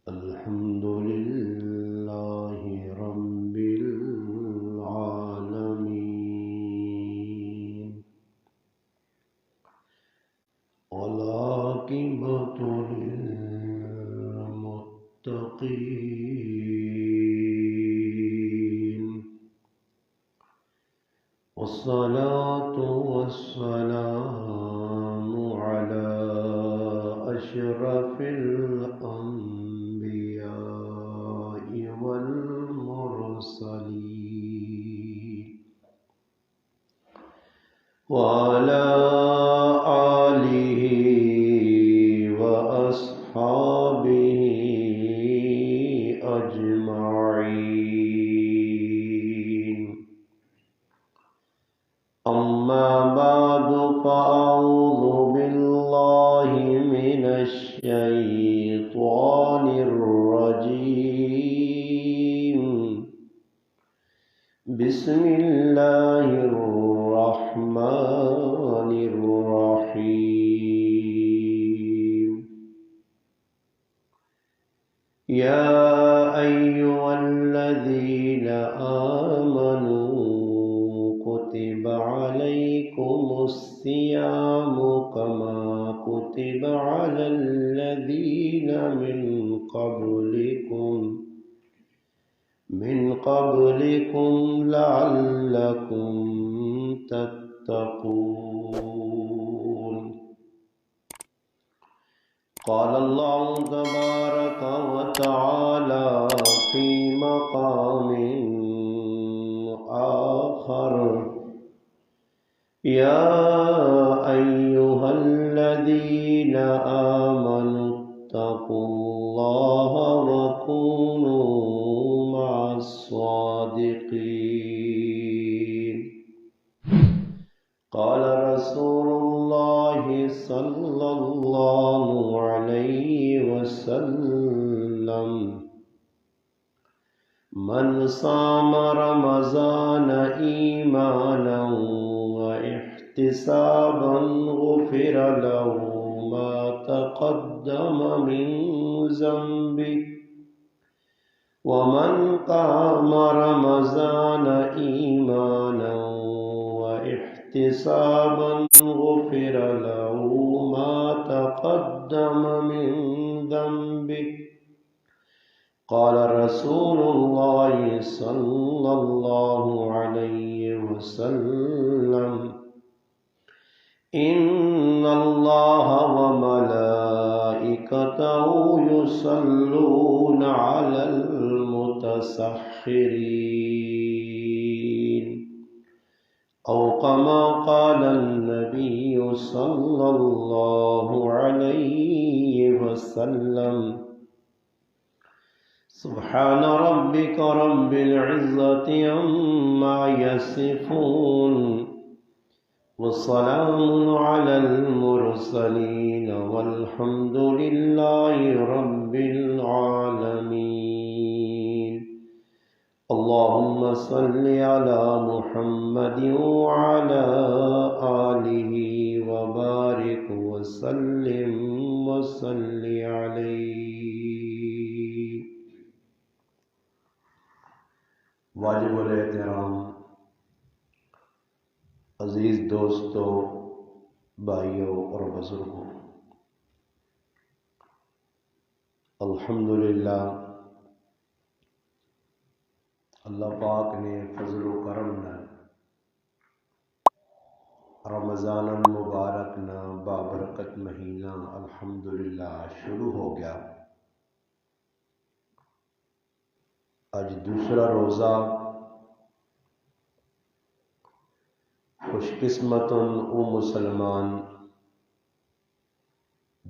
الحمد لله رب العالمين والعاقبة للمتقين والصلاة والسلام على أشرف الأنبياء والمرسلين وعلى آله وأصحابه أجمعين. أما بعد فأعوذ بالله من الشيطان الرجيم. بسم الله الرحمن الرحيم. يا أيها الذين آمنوا كتب عليكم الصيام كما كتب على الذين من قبلكم لعلكم تتقون. قال الله تبارك وتعالى في مقام آخر: يا أيها الذين آمنوا اتقوا الله وكونوا مع الصادقين. قال رسول الله صلى الله عليه وسلم: من صام رمضان إيمانا واحتسابا غفر له ما تقدم من ذنبه ومن قام رمضان إيمانا واحتسابا غفر له ما تقدم من ذنبه. قال رسول الله صلى الله عليه وسلم: إن الله وملائكته يصلون على المتسحرين، أو كما قال النبي صلى الله عليه وسلم. سبحان ربك رب العزة عما يصفون وسلام على المرسلين والحمد لله رب العالمين. اللهم صل على محمد وعلى آله وبارك وسلم وصل عليه. واجب الاحترام عزیز دوستوں، بھائیوں اور بزرگوں، الحمدللہ اللہ پاک نے فضل و کرم نہ رمضان المبارک نہ بابرکت مہینہ الحمدللہ شروع ہو گیا۔ آج دوسرا روزہ۔ خوش قسمتن او مسلمان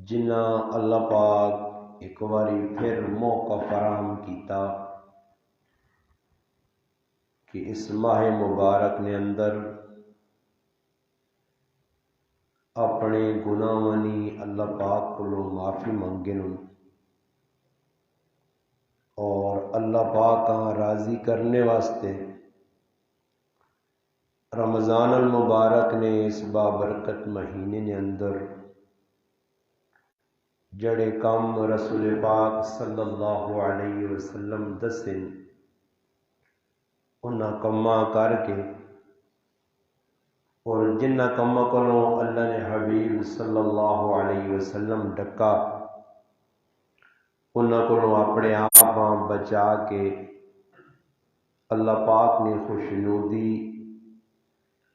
جنہ اللہ پاک ایک باری پھر موقع فراہم کیتا کہ اس ماہ مبارک نے اندر اپنے گناہاں نی اللہ پاک کو معافی منگن اور اللہ پاک کا راضی کرنے واسطے رمضان المبارک نے اس بابرکت مہینے نے اندر جڑے کام رسول پاک صلی اللہ علیہ وسلم دسن انہاں کماں کر کے اور جنہ کماں کولوں اللہ نے حبیب صلی اللہ علیہ وسلم ڈکا انہاں کولوں اپنے آپ بچا کے اللہ پاک نے خوشنودی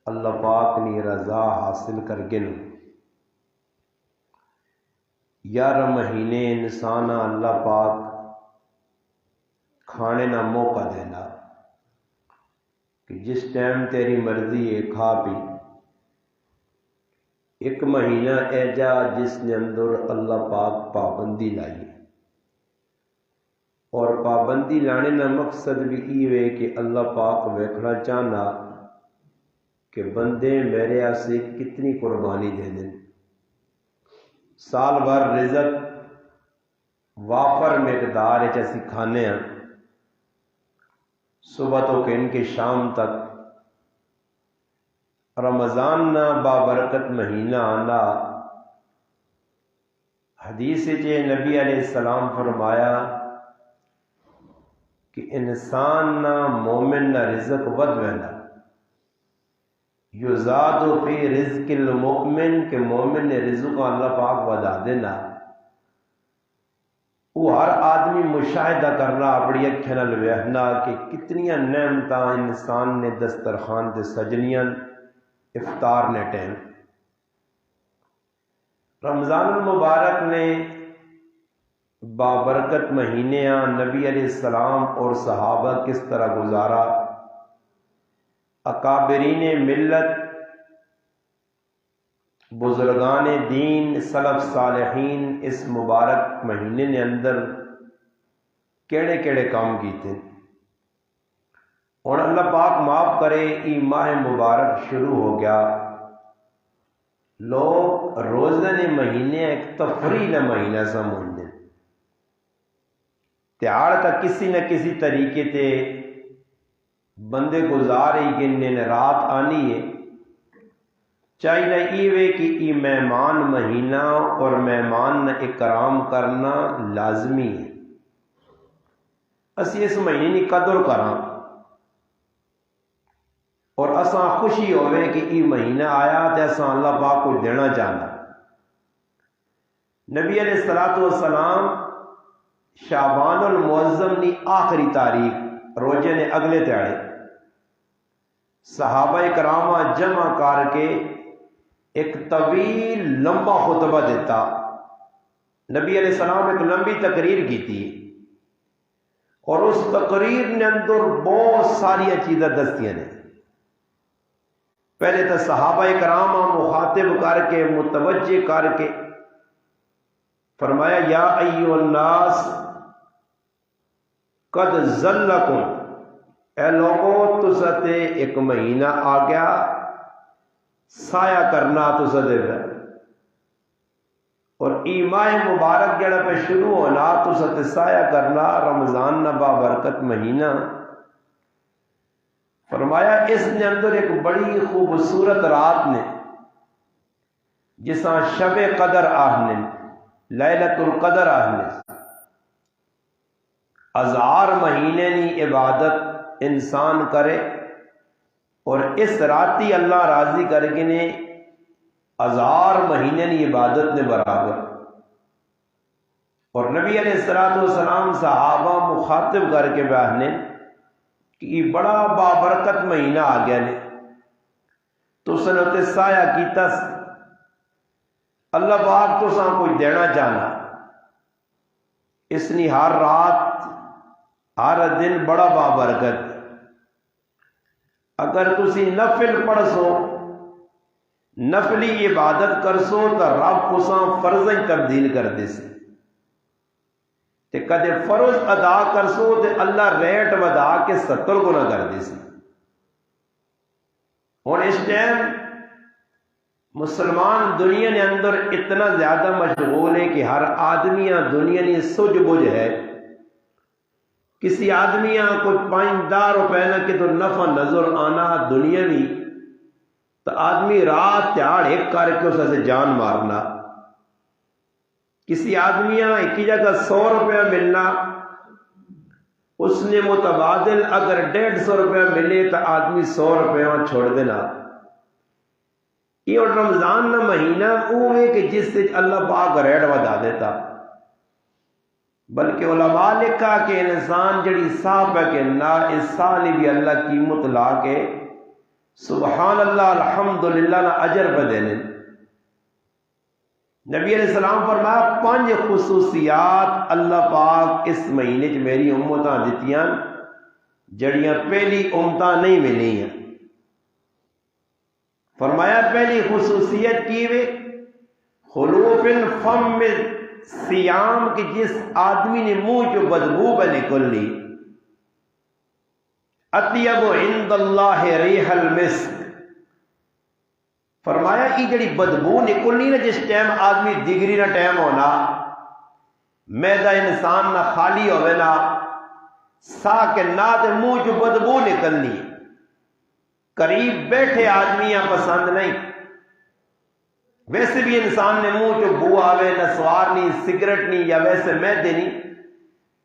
اللہ پاک نے رضا حاصل کر گن 11 مہینے انسان اللہ پاک کھانے نہ موقع دینا کہ جس ٹائم تیری مرضی ہے کھا پی. 1 مہینہ ایجا جس نے اندر اللہ پاک پابندی لائی اور پابندی لانے کا مقصد بھی یہ ہے کہ اللہ پاک ویکھنا چاہنا کہ بندے میرے آسے کتنی قربانی دے دیں. سال بھر رزق وافر مقدار اسی کھانے ہیں صبح تو کہ ان کے شام تک. رمضان نہ بابرکت مہینہ آنا حدیث چے نبی علیہ السلام فرمایا کہ انسان نہ مومن نہ رزق ود وینا یزاد فی رزق المؤمن کہ مومن نے رزق اللہ پاک ودا دینا. وہ ہر آدمی مشاہدہ کرنا اپنی اکھیں نال ویکھنا کہ کتنی نعمتاں انسان نے دسترخوان تے سجنیاں افطار نے ٹائم. رمضان المبارک نے بابرکت مہینے نبی علیہ السلام اور صحابہ کس طرح گزارا. اکابرین ملت بزرگان دین سلف صالحین اس مبارک مہینے نے اندر کیڑے کیڑے کام کیتے اور اللہ پاک معاف کرے یہ ماہ مبارک شروع ہو گیا. لوگ روزہ نے مہینے ایک تفریح نہ مہینہ سمجھتے تیار کا کسی نہ کسی طریقے تے بندے گزارے گننے نے رات آنی ہے. چاہیے یہ وے کہ یہ مہمان مہینہ اور مہمان نہ اکرام کرنا لازمی ہے. اسی اس مہینے کی قدر کراں اور اساں خوشی ہوئے کہ یہ مہینہ آیا تو اساں اللہ پاک کو دینا چاہنا. نبی علیہ الصلوۃ والسلام شعبان المعظم کی آخری تاریخ روزے نے اگلے دیہڑے صحابہ کرامہ جمع کر کے ایک طویل لمبا خطبہ دیتا. نبی علیہ السلام ایک لمبی تقریر کی تھی اور اس تقریر نے اندر بہت ساری چیزیں دستیاں نے. پہلے تو صحابہ کرامہ مخاطب کر کے متوجہ کر کے فرمایا یا ایھا الناس قد ظلکم اے لوگوں تسا تے ایک مہینہ آ گیا سایہ کرنا تسا دے اور ای ماہ مبارک جڑا پہ شروع ہونا تسا تے سایہ کرنا رمضان نہ بابرکت مہینہ. فرمایا اس نے اندر ایک بڑی خوبصورت رات نے جساں شب قدر آہنے لیلۃ القدر آہنے 1000 مہینے کی عبادت انسان کرے اور اس راتی اللہ راضی کر کے نے 1000 مہینے کی عبادت نے برابر. اور نبی علیہ الصلوۃ والسلام صحابہ مخاطب کر کے بیانے کہ یہ بڑا بابرکت مہینہ آ گیا نے تو سنتے سایہ کیتا اللہ پاک تو سان کوئی دینا چاہنا. اس نے ہر رات ہر دن بڑا بابرکت. اگر تسی نفل پڑھ سو نفلی عبادت کر سو تو رب اساں فرض تبدیل کر دے سی تے کدے فرض ادا کر سو تے اللہ ریٹ ودا کے 70 گنا کر دے سی. اور اس ٹائم مسلمان دنیا کے اندر اتنا زیادہ مشغول ہے کہ ہر آدمی دنیا نے سج بج ہے. کسی آدمی کو 5-10 روپے نہ کہ تو نفع نظر آنا دنیاوی تو آدمی رات تیار ایک کر کے اس سے جان مارنا کسی آدمی ایک ہی جگہ 100 روپیہ ملنا، اس نے متبادل اگر 150 روپیہ ملے تو آدمی 100 روپیہ چھوڑ دینا۔ یہ رمضان نہ مہینہ وہ ہے کہ جس سے اللہ پاک ریٹ ودا دیتا، بلکہ علماء لکھا کہ انسان جڑی صاحب ہے کہ نہ اس سال بھی اللہ قیمت لا کے سبحان اللہ الحمدللہ نہ اجر بدینے۔ نبی علیہ السلام فرمایا 5 خصوصیات اللہ پاک اس مہینے چ میری امتاں دتیاں جڑیاں پہلی امتاں نہیں ملی ہیں۔ فرمایا پہلی خصوصیت کی وے خلوف الفم میں سیام کہ جس آدمی نے منہ جو بدبو پہ نکل لی، اطیب عند اللہ ریح المسک، فرمایا یہ جڑی بدبو نکلنی نا جس ٹائم آدمی دیگری نہ ٹائم ہونا، میدا انسان نہ خالی ہوئے نا سا کے نہ تے منہ جو بدبو نکلنی، قریب بیٹھے آدمیاں پسند نہیں۔ ویسے بھی انسان نے منہ جو بو آوے نہ سوار نہیں، سگریٹ نہیں یا ویسے میدے نہیں،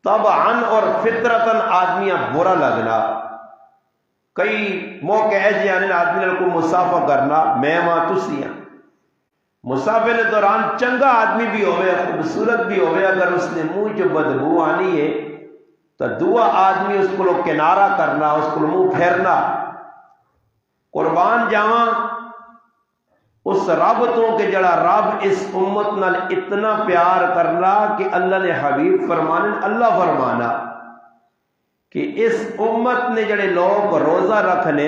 طبعاً اور فطرتاً آدمیاں برا لگنا۔ کئی موقع ایسے آنے آدمی نے کو مسافہ کرنا، میں وہاں تسی ہاں مسافے کے دوران چنگا آدمی بھی ہوئے خوبصورت بھی ہوئے، اگر اس نے منہ جو بدبو آنی ہے تو دعا آدمی اس کو کنارہ کرنا، اس کو منہ پھیرنا۔ قربان جاواں اس رب تو کہ جڑا رب اس امت نال اتنا پیار کرنا کہ اللہ نے حبیب فرمانے اللہ فرمانا کہ اس امت نے جڑے لوگ روزہ رکھنے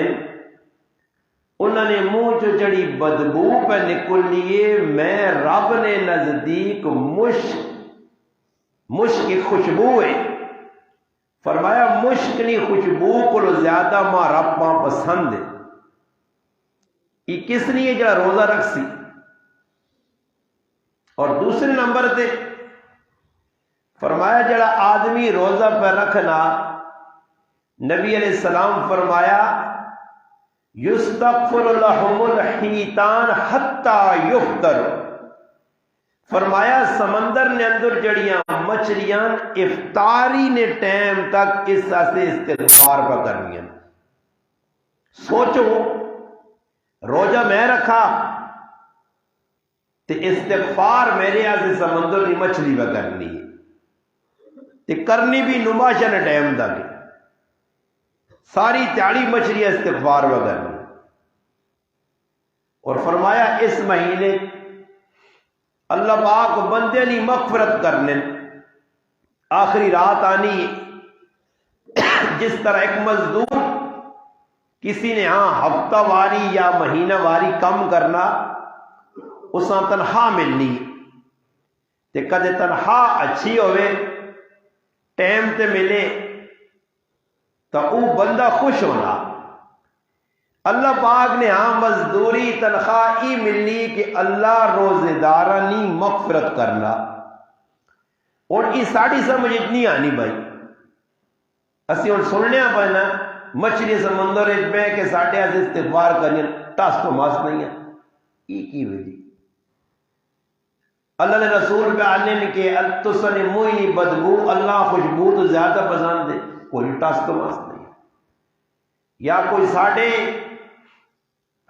انہوں نے منہ جو جڑی بدبو پہ نکلیے میں رب نے نزدیک مشک کی خوشبو ہے، فرمایا مشک نی خوشبو کو زیادہ ماں رب ماں پسند ہے۔ یہ کس لیے جڑا روزہ رکھ سی؟ اور دوسرے نمبر تے فرمایا جڑا آدمی روزہ پہ رکھنا، نبی علیہ السلام فرمایا یستغفر لهم الحیتان حتی یفطر، فرمایا سمندر نے اندر جڑیاں مچھلیاں افطاری نے ٹائم تک اس سے استغفار پہ کرنی۔ سوچو روزہ میں رکھا تے استغفار میرے آسے سمندر کی مچھلی پہ کرنی تے کرنی بھی نماشا نے ٹائم دا کے ساری تیاری مچھلی استغفار پہ کرنی۔ اور فرمایا اس مہینے اللہ پاک بندے نہیں مغفرت کرنے، آخری رات آنی جس طرح ایک مزدور کسی نے ہفتہ واری یا مہینہ واری کم کرنا اس تنخواہ ملنی تے کدے تنخواہ اچھی ہوئے ٹائم تے ملے تو وہ بندہ خوش ہونا۔ اللہ پاک نے مزدوری تنخواہ ہی ملنی کہ اللہ روزے دارانی مغفرت کرنا۔ اور یہ ساڑی سمجھ اتنی آنی بھائی اسی اور سننے پہنا مچھلی سمندر بہ کے ساڑھے سے استغفار کرنی ٹاس تو ماس نہیں ہے، یہ کی وجہ اللہ نے رسول پہ آنے نے کہ تسن موئی بدبو اللہ خوشبو تو زیادہ پسند ہے، کوئی ٹاس تو ماس نہیں ہے۔ یا کوئی ساڑھے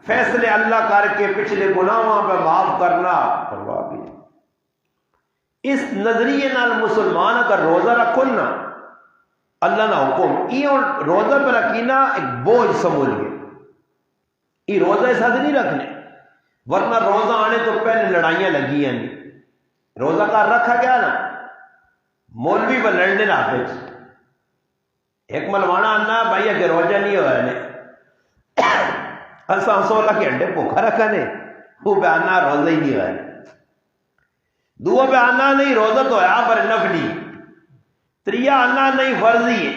فیصلے اللہ کر کے پچھلے گناہوں پہ معاف کرنا پرواہ بھی نہیں۔ اس نظریے نال مسلمان اگر روزہ رکھو نا اللہ نہ حکم یہ روزہ پہ رکھینا ایک بوجھ سمجھ گئے، یہ روزہ اس حد نہیں رکھنے، ورنہ روزہ آنے تو پہلے لڑائیاں لگی ہیں۔ روزہ کا رکھا گیا نا مولوی پہ لڑنے نہ آتے، ایک ملوانا آنا بھائی اگر روزہ نہیں ہوا ہے اساں 16 گھنٹے بھوکا رکھا نے، وہ پہ آنا روزہ ہی نہیں ہوا ہے، دو پہ آنا نہیں روزہ تو ہے پر نفلی، تریا آنا نہیں فرضی ہے،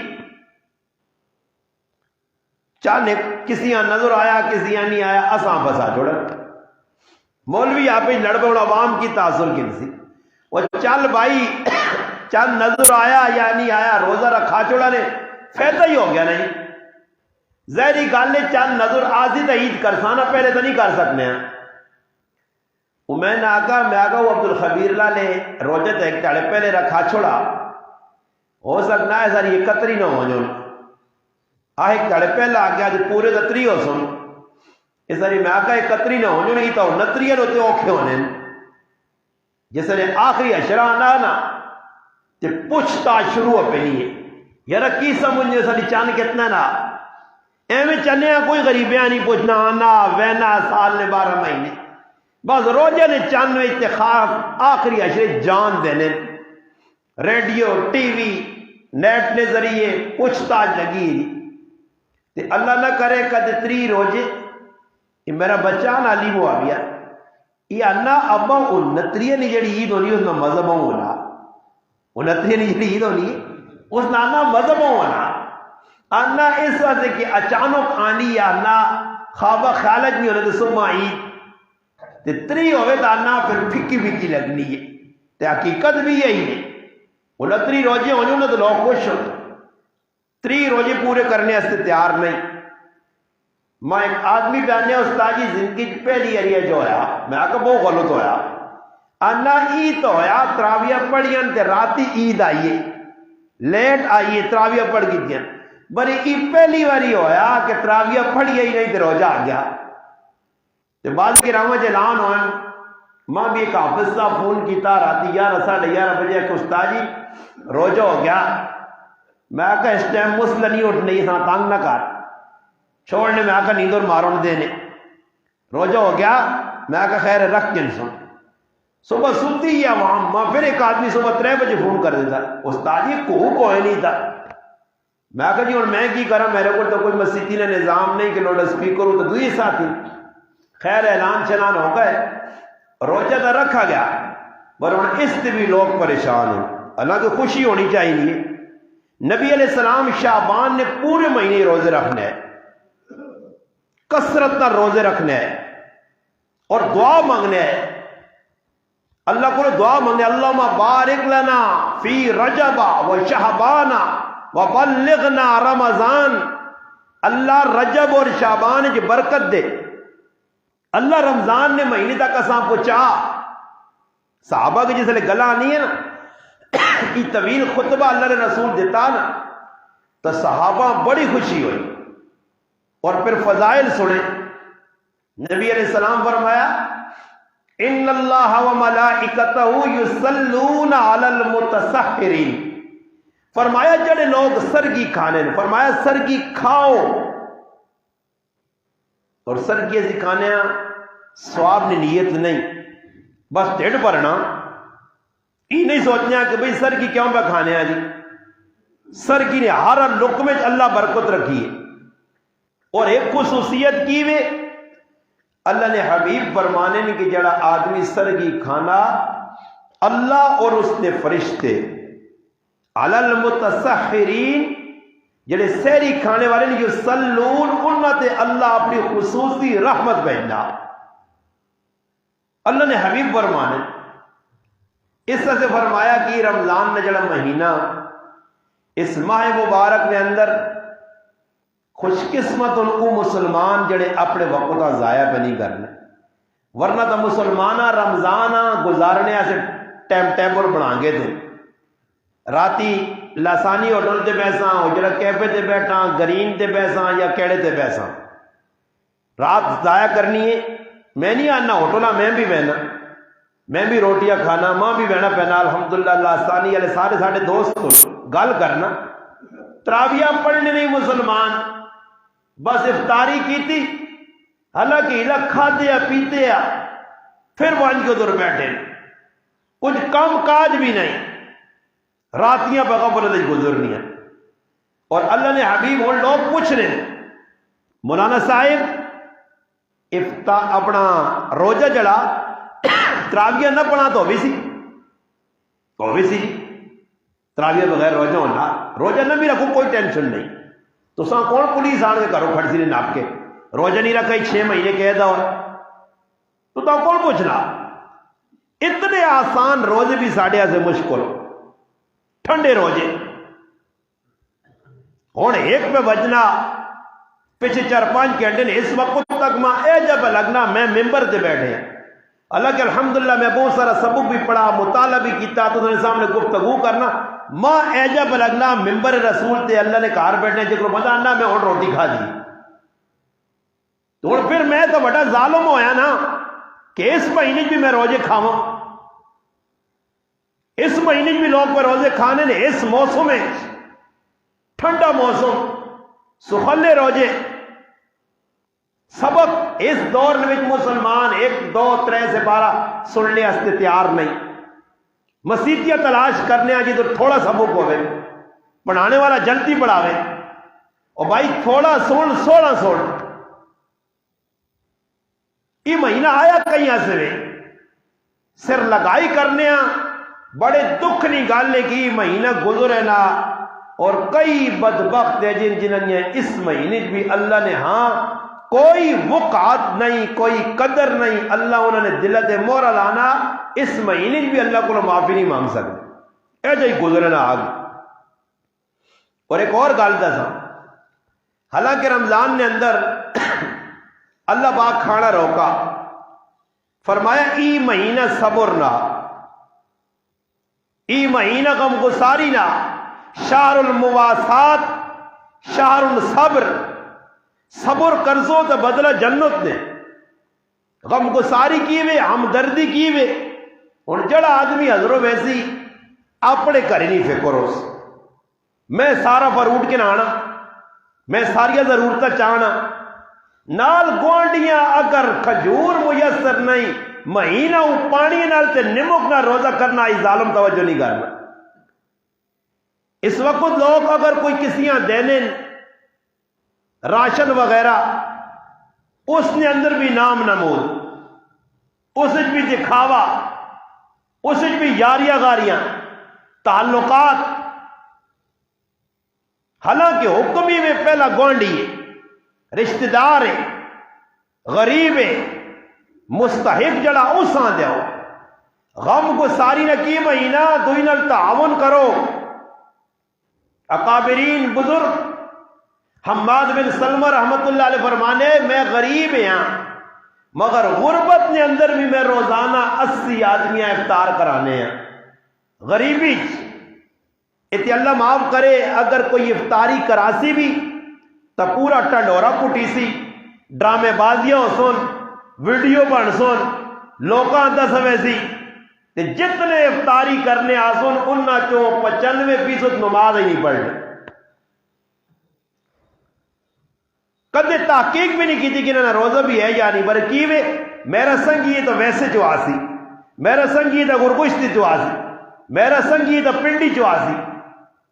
چاہے کسی نظر آیا کسی نہیں آیا اساں بسا چھوڑا۔ مولوی آپ ہی لڑ پڑا عوام کی تاثر کی سی وہ چل بھائی چل نظر آیا یا نہیں آیا روزہ رکھا چھوڑا نے فائدہ ہی ہو گیا نہیں۔ ظاہری گل ہے چل نظر آسی تو عید کرسانا پہلے تو نہیں کر سکتے ہیں، میں نے آگا وہ عبد الخبیر لے روزے تو ایک چڑے پہلے رکھا چھوڑا ہو سکنا ہے سر یہ قطری نہ ہو جو ایک چڑے پہلے آ گیا جو پورے قطری ہو سن یہ سر میں ایک قطری نہ ہو جو نہیں تو نتری ہوتے اوکھے ہونے جس نے آخری اشرا نا تے پوچھتا شروع ہو پہنی ہے یار کی سمجھنے ساری چاند کتنا نا ایویں چنے کوئی غریبیاں نہیں پوچھنا آنا وینا سال نے 12 مہینے بس روزے نے چند میں اتخاف آخری اشرے جان دینے ریڈیو ٹی وی نیٹ نے ذریعے پوچھتا لگی تے اللہ نہ کرے کد 3 روزے یہ میرا بچہ نالی معاویہ یہ انا ابا انتری نہیں جڑی عید ہونی اس میں مذہب ہونا انتری نہیں جڑی عید ہونی اس میں انا مذہب ہونا انا اس وجہ کہ اچانک آنی یا انا خوابہ خیالت نہیں ہونے تو صبح عید تے 3 ہوئے تو انا پھر پھکی پھکی لگنی ہے تے حقیقت بھی یہی ہے 29 روزے ہونے انہیں تو لوگ خوش ہو 3 روزے پورے کرنے سے تیار نہیں میں ایک آدمی بیانے استاد جی زندگی پہلی ایریا جو ہویا میں آکا بہت غلط ہویا انا عید ہویا تراویہ پڑھیاں تے راتی عید آئیے لیٹ آئیے تراویہ پڑھ گئی دیا بری عید پہلی واری ہویا کہ تراویہ پڑھیے ہی نہیں تے روزہ آ گیا تے بعد کی رامہ جلان ہوئے ماں بھی ایک حافظ صاحب فون کیتا راتی 11:30 بجے کہ استاد جی روزہ ہو گیا میں آکا اس ٹائم مسل نہیں اٹھنے ہاں تانگ نہ کر چھوڑنے میں آکا نیندر مارون دینے روزہ ہو گیا میں آکا خیر رکھ کے سن صبح سنتی ہی عوام ماں پھر ایک آدمی صبح 3 بجے فون کر دیتا استاد جی کوئی نہیں تھا میں آکا جی اور میں کی کرا میرے کو تو کوئی مسیحی نے نظام نہیں کہ لوڈ اسپیکر ہو تو دوئی ساتھی خیر اعلان چلان ہو گئے روزہ تو رکھا گیا پر ان اس سے بھی لوگ پریشان ہیں اللہ کی خوشی ہونی چاہیے نبی علیہ السلام شعبان نے پورے مہینے روزے رکھنے ہیں کثرت نہ روزے رکھنے ہیں اور دعا مانگنے ہیں اللہ کو دعا مانگنے اللہم بارک لنا فی رجب و شعبان و بلغنا رمضان اللہ رجب اور شعبان کی برکت دے اللہ رمضان نے مہینے تک اساں پہنچا صحابہ کے جس لئے گلا نہیں ہے نا یہ طویل خطبہ اللہ نے رسول دیتا نا تو صحابہ بڑی خوشی ہوئی اور پھر فضائل سنے نبی علیہ السلام فرمایا ان اللہ و ملائکتہ یصلون علی المتسحرین فرمایا جڑے لوگ سرگی کھانے فرمایا سرگی کھاؤ اور سرگی ایسی کھانے سواب نے نیت نہیں بس ڈیڑھ بھرنا یہ نہیں سوچنا کہ بھئی سرگی کیوں پہ کھانے ہیں جی سرگی نے ہر لقمے اللہ برکت رکھی ہے اور ایک خصوصیت کی وے اللہ نے حبیب فرمانے نے کہ جڑا آدمی سرگی کھانا اللہ اور اس نے فرشتے علی المتسحرین جڑے سحری کھانے والے نے یصلون انہاں تے اللہ اپنی خصوصی رحمت بھیجنا اللہ نے حبیب فرمانے اس سے فرمایا کہ رمضان نے جڑا مہینہ اس ماہ مبارک میں اندر خوش قسمت ان کو مسلمان جڑے اپنے وقت کا ضائع پہ نہیں کرنے ورنہ تو مسلمانہ رمضانہ گزارنے ایسے ٹائم ٹیبل بنا گے تھے راتی لاسانی ہوٹل تے بیساں اجڑا کیفے تے بیٹھا گرین تے بیساں یا کیڑے تے بیساں رات ضائع کرنی ہے میں نہیں آنا ہوٹلہ میں بھی بہنا میں بھی روٹیاں کھانا ماں بھی بہنا پہنا الحمدللہ لاسانی والے سارے سارے دوست گل کرنا تراویہ پڑھنے نہیں مسلمان بس افطاری کی تھی حالانکہ کھا دیا پیتے آ پھر وہاں کے ادھر بیٹھے کچھ کم کاج بھی نہیں راتیاں بغیر گزرنی ہیں اور اللہ نے حبیب اور لوگ پوچھ رہے ہیں مولانا صاحب اپنا روزہ جڑا تراویہ نہ پڑھا تو بھی سی تراویہ بغیر روزہ ہونا روزہ نہ بھی رکھو کوئی ٹینشن نہیں تو ساں کون پولیس آنے کرو کھڑ سی نے ناپ کے روزہ نہیں رکھا 6 مہینے قید ہوا تو کون پوچھنا اتنے آسان روزے بھی ساڑھے سے مشکل ٹھنڈے روزے ہوں ایک پہ بجنا پچھے 4-5 گھنٹے نے اس وقت تک ماں اے جب لگنا میں ممبر سے بیٹھے اللہ کے الحمدللہ میں بہت سارا سبق بھی پڑھا، مطالعہ بھی کیتا، تو انہوں نے سامنے گفتگو کرنا ماں ایجا لگنا ممبر رسول تے اللہ نے گھر بیٹھنے جکر پتا نہ میں ہوں روٹی کھا دی، تو ہوں پھر میں تو بڑا ظالم ہویا نا کہ اس مہینے بھی میں روزے کھاواں، اس مہینے بھی لوگ پہ روزے کھانے نے، اس موسم میں ٹھنڈا موسم سخلے روزے سبق اس دور میں مسلمان 1 2 3 سے 12 سننے واسطے تیار نہیں، مسیتیاں تلاش کرنے آ جی تو تھوڑا سبق ہوئے، پڑھانے والا جلدی پڑھاوے، اور بھائی تھوڑا سن 16 سن، یہ مہینہ آیا کہیں ایسے میں سر لگائی کرنے بڑے دکھ نہیں گالنے کی مہینہ گزرے نا، اور کئی بدبخت ہے جنہوں نے اس مہینے بھی اللہ نے ہاں کوئی وقعت نہیں، کوئی قدر نہیں، اللہ انہوں نے دلت مورا لانا اس مہینے بھی اللہ کو معافی نہیں مانگ سکتے، ایسا ہی گزرنا آگ۔ اور ایک اور گل دسا، حالانکہ رمضان نے اندر اللہ پاک کھانا روکا، فرمایا ای مہینہ صبر نہ، ای مہینہ غم گساری نہ، شہر المواسات، شہر الصبر، صبر کرزو تو بدلہ جنت نے، غم گساری کی وے، ہمدردی کی وے، ہن جڑا آدمی حضرو ویسی اپنے گھر نہیں فکر اس میں سارا پر اٹھ کے نہ آنا، میں ساریا ضرورتیں چاہنا، نال گوانڈیاں اگر کھجور میسر نہیں مہینہ پانی نال تے نمک نہ روزہ کرنا، اس ظالم توجہ نہیں کرنا۔ اس وقت لوگ اگر کوئی کسیاں دینے راشن وغیرہ، اس نے اندر بھی نام نمود، اس بھی دکھاوا، اس بھی یاریاں غاریاں، تعلقات، حالانکہ حکمی میں پہلا گوانڈی ہے، رشتہ دار ہے، غریب ہے، مستحق جڑا اس آن دیو، غم کو ساری نہ کی مہینہ دوئی نال تعاون کرو۔ اکابرین بزرگ حماد بن سلمہ رحمت اللہ علیہ فرمانے میں غریب ہاں مگر غربت نے اندر بھی میں روزانہ 80 آدمیاں افطار کرانے ہیں، غریبی اتی اللہ معاف کرے اگر کوئی افطاری کراسی بھی تو پورا ٹنڈورا پٹی سی، ڈرامے بازیاں ہو سن، ویڈیو بن سن، لوکاں دس ویسی تے جتنے افطاری کرنے آسن انہاں چوں 95% نماز ہی نہیں پڑھنے، کدے تحقیق بھی نہیں کی تھی کہ انہاں روزہ بھی ہے یا نہیں، پر کیوے میرا سنگی ہے تو ویسے جو آسی، میرا سنگی ہے تو گرگشتی جو آسی، میرا سنگی ہے تو پنڈی جو آسی،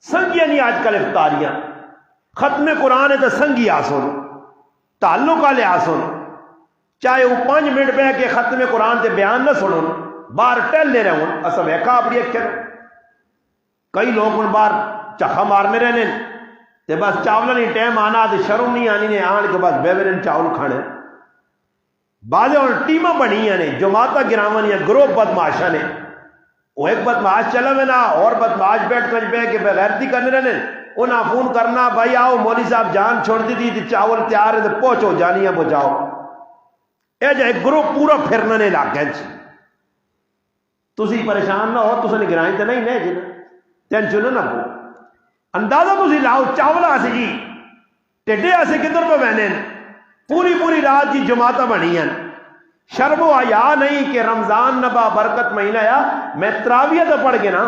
سنگیاں نہیں آج کل افطاریاں، ختم قرآن ہے تو سنگی آسن، تعلق والے آسن، چاہے وہ 5 منٹ بہ کے ختم قرآن تے بیان نہ سنن، باہر ٹہل لے رہے ہوں، اصل ایکا اپنی اکھر کئی لوگ ان باہر چکھا مارنے رہنے تے بس چاولہ نہیں ٹائم آنا تے شرم نہیں آنی نے آن کے بس بے بے چاول کھانے، بعض اور ٹیمہ بنی نے جماعتہ گراوانی گروہ بدماشا نے، وہ ایک بدماش چلا میں نا اور بدماش بیٹھ کر بے کے بغیرتی کرنے رہنے، انہاں فون کرنا بھائی آؤ مولوی صاحب جان چھوڑ دی تھی چاول تیار ہے تو پہنچو جانیاں پہنچاؤ، اے جائے گروہ پورا پھرنے نے علاقے تسی پریشان نہ ہو، تسا نگرانی تو نہیں نے جی ٹینشن نہ ہو، اندازہ تسی لاؤ چاول آسی جی ٹیڈے آسے کدھر پہ بہنے پوری رات جی جماعتہ بنی ہیں، شرم و حیا نہیں کہ رمضان نبا برکت مہینہ یا میں تراویہ تو پڑھ کے نا،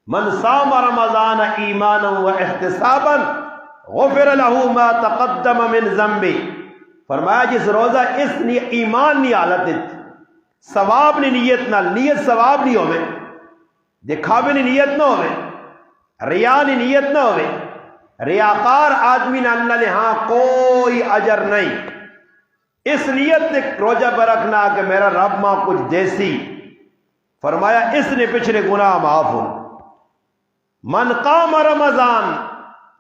من صام رمضان ایمانا و احتسابا غفر له ما تقدم من ذنبی، فرمایا جس روزہ اس ایمان نی حالت ثواب نی نیت نال، نیت ثواب نہیں ہوئے، دکھاوے نی نیت نہ ہوئے، ریا نی نیت نہ ہوئے، ریاکار آدمی نے اللہ نے ہاں کوئی اجر نہیں، اس نیت نے روزہ پر رکھنا کہ میرا رب ماں کچھ دیسی، فرمایا اس نے پچھلے گناہ معاف ہو۔ من قام رمضان،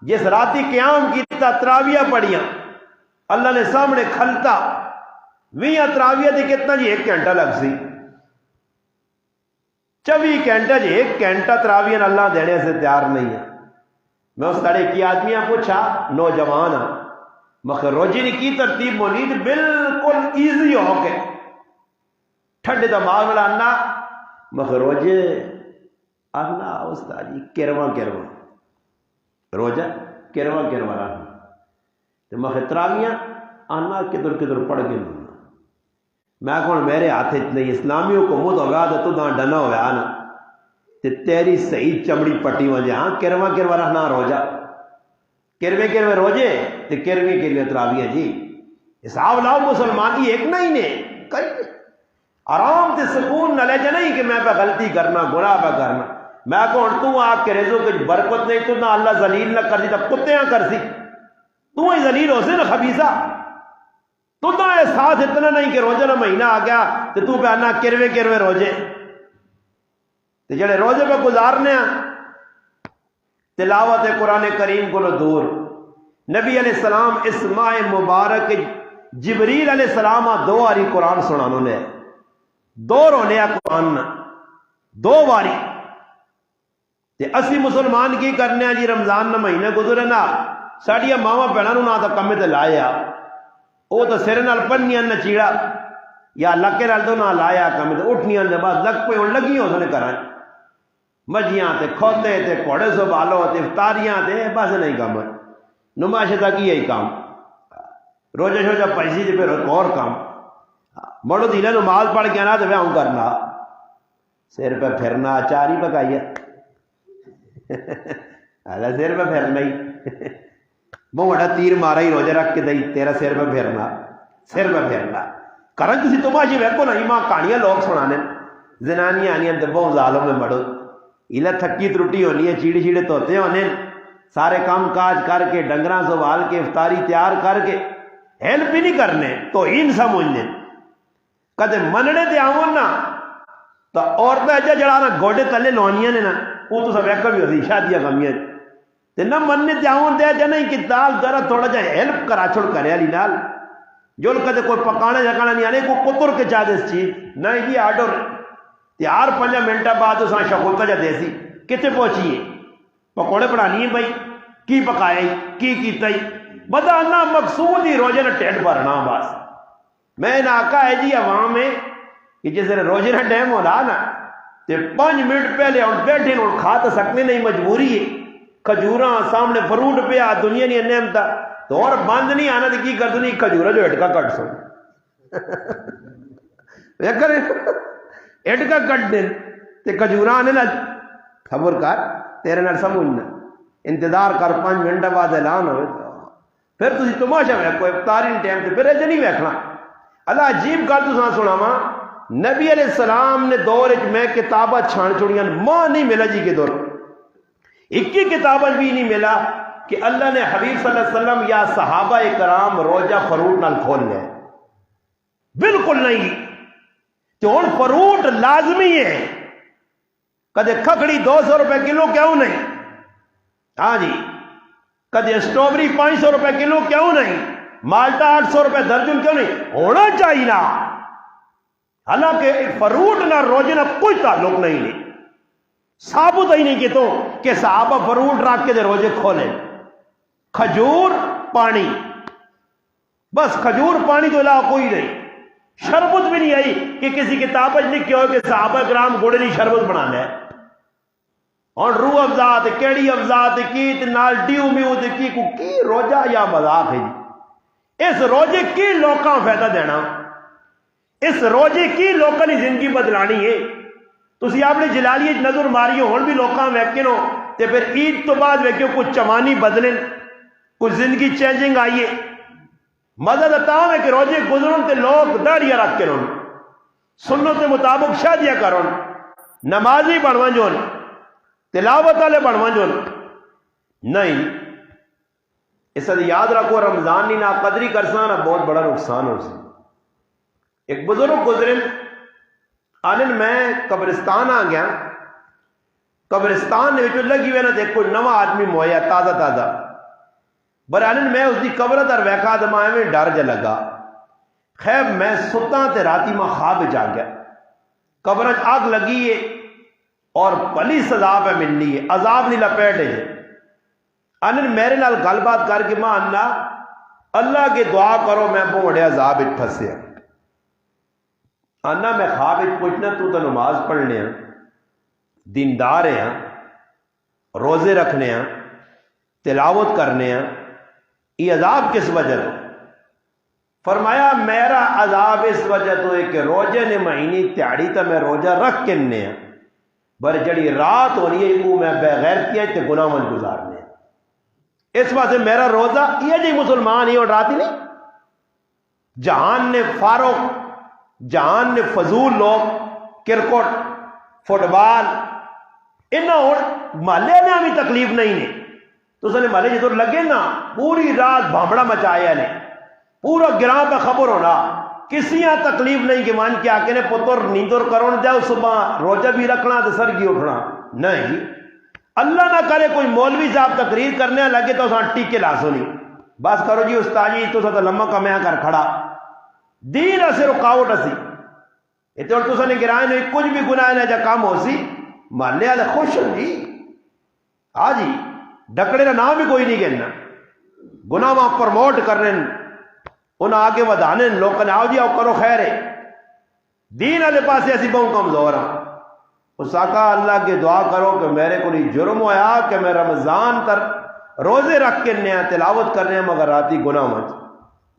جس راتی قیام کیتا تراویہ پڑھیاں اللہ نے سامنے کھلتا 20 تراویہ دی کتنا جی 1 گھنٹہ لگ سی، 24 گھنٹہ جی 1 گھنٹہ تراویہ اللہ دینے سے تیار نہیں ہے۔ میں اس لڑے کی آدمیاں پوچھا نوجوان مگر روزی نے کی ترتیب مولید بالکل ایزی ہو کے ٹھنڈے دماغ والا انا مخروجے انا استاد جی کرواں روجہ کرواں رہنا تو مختراویاں آنا کدھر پڑھ گئے میں کون میرے ہاتھ نہیں اسلامی حکومت ہوگا تو نہ ڈنا ہوا نا تے تیری صحیح چمڑی پٹی وجہ ہاں کرواں رہنا روجہ کروے روجے تے کرویں تراویاں جی حساب لاؤ مسلمان کی ایک نہ ہی نے کئی آرام تے سکون نہ لے جا نہیں کہ میں پہ غلطی کرنا گناہ پہ کرنا میں کون تو آگ کے ریزو کچھ برکت نہیں تو نہ اللہ ذلیل نہ کر دی تب کتیاں کر سی تو ہی ذلیل ہو سے نہ خبیثہ تو نہ احساس اتنا نہیں کہ روزے نہ مہینہ آ گیا تو پہ آنا کروے روزے تو جڑے روزے پہ گزارنے ہیں تلاوت قرآن کریم کو دور نبی علیہ السلام اس ماہ مبارک جبریل علیہ السلام دو آری قرآن سنانوں نے دو رونے قرآن دو باری تے اسی مسلمان کی کرنے ہیں جی رمضان نہ مہینے گزرے نا ساڑیا ماما بہنوں نہ تو کمے تے لایا وہ تو سر نال پنیاں نہ چیڑا یا لکے نال تو نہ لایا کمے تے اٹھنیاں دے بعد لگ پہ ہن لگی ہو سنے کرائیں مجھیاں تے کھوتے تے گھوڑے سنبھالو تے افطاریاں تے بس نہیں کام نمائش تک یہی کام روزہ شوجہ پیسی تے پھر ایک اور کام مڑو دھیلے نماز پڑھ کے نا تو ہوں کرنا سر پہ پھرنا اچار ہی پکائیے سر پہ پھرنا ہی بہت بڑا تیر مارا ہی روزہ رکھ کے دئی تیرا سر پہ پھرنا کرن کسی تماشے ویکو نہیں ماں کہانیاں لوگ سنانے زنانیاں آنیاں تے بہت ظالم میں مڑو ایلا تھکی ترٹی ہونی ہے چیڑے توتے ہونے سارے کام کاج کر کے ڈنگراں سنبھال کے افطاری تیار کر کے ہیلپ بھی نہیں کرنے تو ہین سمجھنے کدے مننے تے آون نا تو عورتیں اجا جڑا نا گوڈے تلے لونیاں نے نا وہ تو سب ویکا بھی ہوتی شادیاں کمیاں تے نہ مننے تے آون دے اجا نہیں کہ دال ذرا تھوڑا جا ہیلپ کرا چھوڑ کرے علی نال جو کدے کوئی پکانا جکانا نہیں آنے کوئی کتر کے چاہ دس چیز نہیں جی آرڈر تیار 5 منٹ بعد اس شگوتا جا دیسی کتنے پہنچیے پکوڑے بنانی ہے بھائی کی پکایا کی کیتا ہی بدانا مقصود ہی روزے نہ ٹھنڈ بھرنا بس میں نہ آقا ہے جی عوام میں کہ جس نے روزے نہ ٹائم ہو رہا نا تے 5 منٹ پہلے اور بیٹھے اور کھا تو سکنے نہیں مجبوری ہے کھجوراں سامنے فروٹ پہ دنیا نہیں نعمتا تو اور بند نہیں آنا تو کی کر دو نہیں کھجورا جو ہٹکا کٹ سو ہٹکا کٹ دیں تے کھجورا آنے نا خبر کر تیرے نال سمجھنا انتظار کر 5 منٹ بعد اعلان ہوئے پھر تھی تماشا ویکو افطاری ٹائم سے پھر ایسے نہیں ویکھنا اللہ عجیب گل تو سنا وا نبی علیہ السلام نے دور میں کتاباں چھان چھوڑیاں ماں نہیں ملا جی کے دور ایک ہی کتاباں بھی نہیں ملا کہ اللہ نے حبیب صلی اللہ علیہ وسلم یا صحابہ کرام روزہ فروٹ نال کھول لیا بالکل نہیں کہ ہوں فروٹ لازمی ہے کدے کھکڑی 200 روپے کلو کیوں نہیں ہاں جی کدے اسٹرابری 500 روپے کلو کیوں نہیں مالٹا 800 روپے درجن کیوں نہیں ہونا چاہیے نا حالانکہ فروٹ نہ روزے نہ کوئی تعلق نہیں ہے ثابت ہی نہیں کہ صحابہ فروٹ رکھ کے دے روزے کھولے کھجور پانی بس کھجور پانی تو علاوہ کوئی نہیں شربت بھی نہیں آئی کہ کسی کتاب میں لکھے ہو کہ صحابہ کرام گڑ نہیں شربت بنانا ہے اور روح افزا کیڑی افزا کی نال ڈیو میو کی روزہ یا مذاق ہے جی اس روزے کی لوکاں فائدہ دینا اس روزے کی لوکاں کی زندگی بدلانی ہے تسی اپنے جلالیے نظر ماری ہون بھی لوکاں ویکھے نو تے پھر عید تو بعد ویکھو کچھ چوانی بدلن کچھ زندگی چینجنگ آئیے مدد تاں ہے کہ روزے گزرن تے لوگ داڑیاں رکھ کے رہن سنت کے مطابق شادیاں کرن نمازی بنون جون تلاوت والے بنون جون نہیں اس لیے یاد رکھو رمضان نہیں نا قدری کرساں نا بہت بڑا نقصان ہو سی ایک بزرگ گزرے آنن میں قبرستان آ گیا قبرستان نے لگی ہوئے نا دیکھو نواں آدمی مویا تازہ برانن میں اس کی قبر در ویکھا تو میں ڈر جا لگا خیر میں ستا تے راتی میں خواب جا گیا قبر آگ لگی ہے اور بھلی سزا پہ ملنی ہے عذاب نہیں لپیٹ ہے انن میرے نال گل بات کر کے ماں اللہ کے دعا کرو میں بہت بڑے عذاب پھنسے آنا میں خواب پوچھنا تو نماز پڑھنے ہیں، دیندار ہیں، روزے رکھنے ہیں، تلاوت کرنے ہیں، یہ عذاب کس وجہ تو؟ فرمایا میرا عذاب اس وجہ تو ہے کہ روزے نے مہینی تیاری تا میں روزہ رکھ کے نے ہیں، بر جڑی رات ہونی ہے وہ میں بغیر کیا تے گناہ من گزارنے ہیں۔ اس واسطے میرا روزہ یہ جی مسلمان ہی اور رات ہی نہیں، جہان نے فاروق، جہان نے فضول لوگ کرکٹ فٹ بال انہوں مالے نے بھی تکلیف نہیں نے، تو سنے مالے جدور لگے نا پوری رات بھامڑا مچایا نے، پورا گراں پہ خبر ہونا، کسی یہاں تکلیف نہیں کہ مان کے آکے نے پتر نیندر کرون جاؤ صبح روزہ بھی رکھنا تو سر کی اٹھنا نہیں۔ اللہ نہ کرے کوئی مولوی صاحب تقریر کرنے لگے تو ساں ٹیکے لاسو نہیں، بس کرو جی استاد جی تو سا لمحہ کمیا کر کھڑا، دین اسے رکاوٹ اسی اتنے اور تو نے گرائے نہیں کچھ بھی گناہ نہ جا کام ہو سی محلے والے خوش ہوں جی، ہاں جی ڈکڑے کا نام بھی کوئی نہیں کہنا، گناہ وہاں پرموٹ کر رہے ہیں، انہیں آگے ودانے لوگ نے آؤ جی آؤ کرو خیر ہے، دین والے پاس ایسی بہت کمزور ہوں۔ اس آقا اللہ کے دعا کرو کہ میرے کو نہیں جرم ہویا کہ میں رمضان تر روزے رکھ کے نیا تلاوت کرنے مگر راتی گناہ مچ